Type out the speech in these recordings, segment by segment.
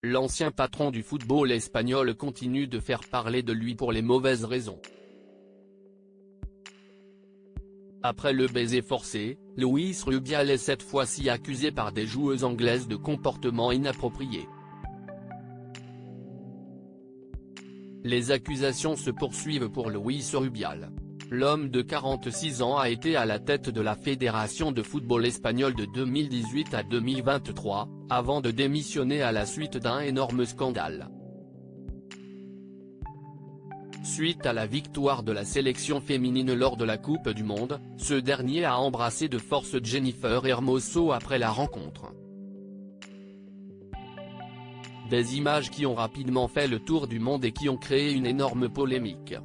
l'ancien patron du football espagnol continue de faire parler de lui pour les mauvaises raisons. Après le baiser forcé, Luis Rubial est cette fois-ci accusé par des joueuses anglaises de comportement inapproprié. Les accusations se poursuivent pour Luis Rubial. L'homme de 46 ans a été à la tête de la Fédération de football espagnole de 2018 à 2023, avant de démissionner à la suite d'un énorme scandale. Suite à la victoire de la sélection féminine lors de la Coupe du Monde, ce dernier a embrassé de force Jennifer Hermoso après la rencontre. Des images qui ont rapidement fait le tour du monde et qui ont créé une énorme polémique.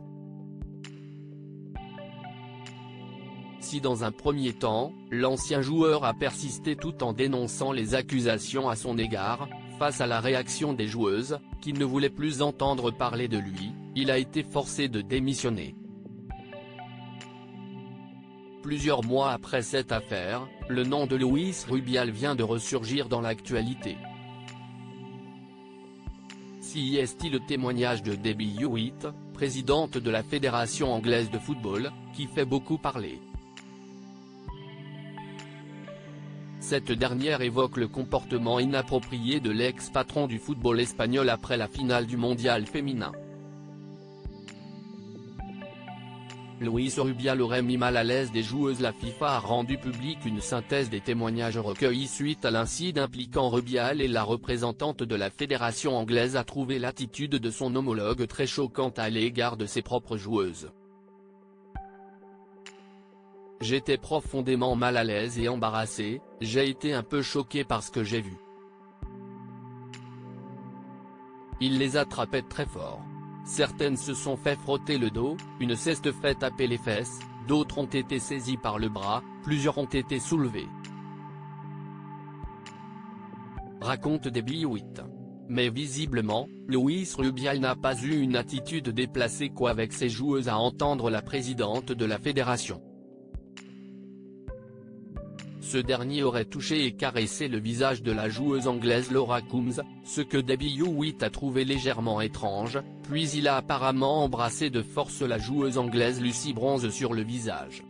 Si dans un premier temps, l'ancien joueur a persisté tout en dénonçant les accusations à son égard, face à la réaction des joueuses, qui ne voulaient plus entendre parler de lui, il a été forcé de démissionner. Plusieurs mois après cette affaire, le nom de Luis Rubial vient de ressurgir dans l'actualité. Si est-il le témoignage de Debbie Hewitt, présidente de la Fédération anglaise de football, qui fait beaucoup parler. Cette dernière évoque le comportement inapproprié de l'ex-patron du football espagnol après la finale du mondial féminin. Luis Rubial aurait mis mal à l'aise des joueuses. La FIFA a rendu public une synthèse des témoignages recueillis suite à l'incident impliquant Rubial et la représentante de la fédération anglaise a trouvé l'attitude de son homologue très choquante à l'égard de ses propres joueuses. J'étais profondément mal à l'aise et embarrassé, j'ai été un peu choqué par ce que j'ai vu. Il les attrapait très fort. Certaines se sont fait frotter le dos, une s'est fait taper les fesses, d'autres ont été saisies par le bras, plusieurs ont été soulevées. Raconte Debbie Hewitt. Mais visiblement, Luis Rubial n'a pas eu une attitude déplacée avec ses joueuses à entendre la présidente de la fédération. Ce dernier aurait touché et caressé le visage de la joueuse anglaise Laura Coombs, ce que Debbie Hewitt a trouvé légèrement étrange, puis il a apparemment embrassé de force la joueuse anglaise Lucy Bronze sur le visage.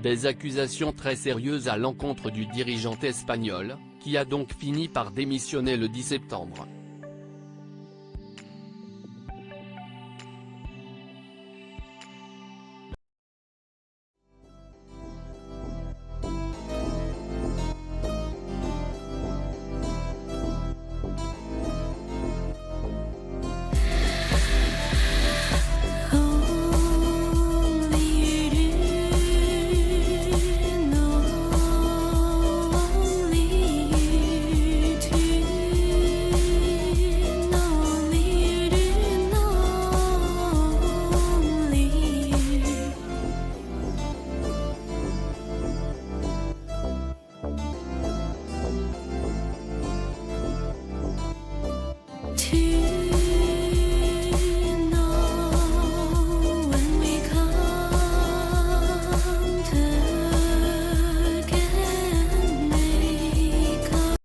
Des accusations très sérieuses à l'encontre du dirigeant espagnol, qui a donc fini par démissionner le 10 septembre.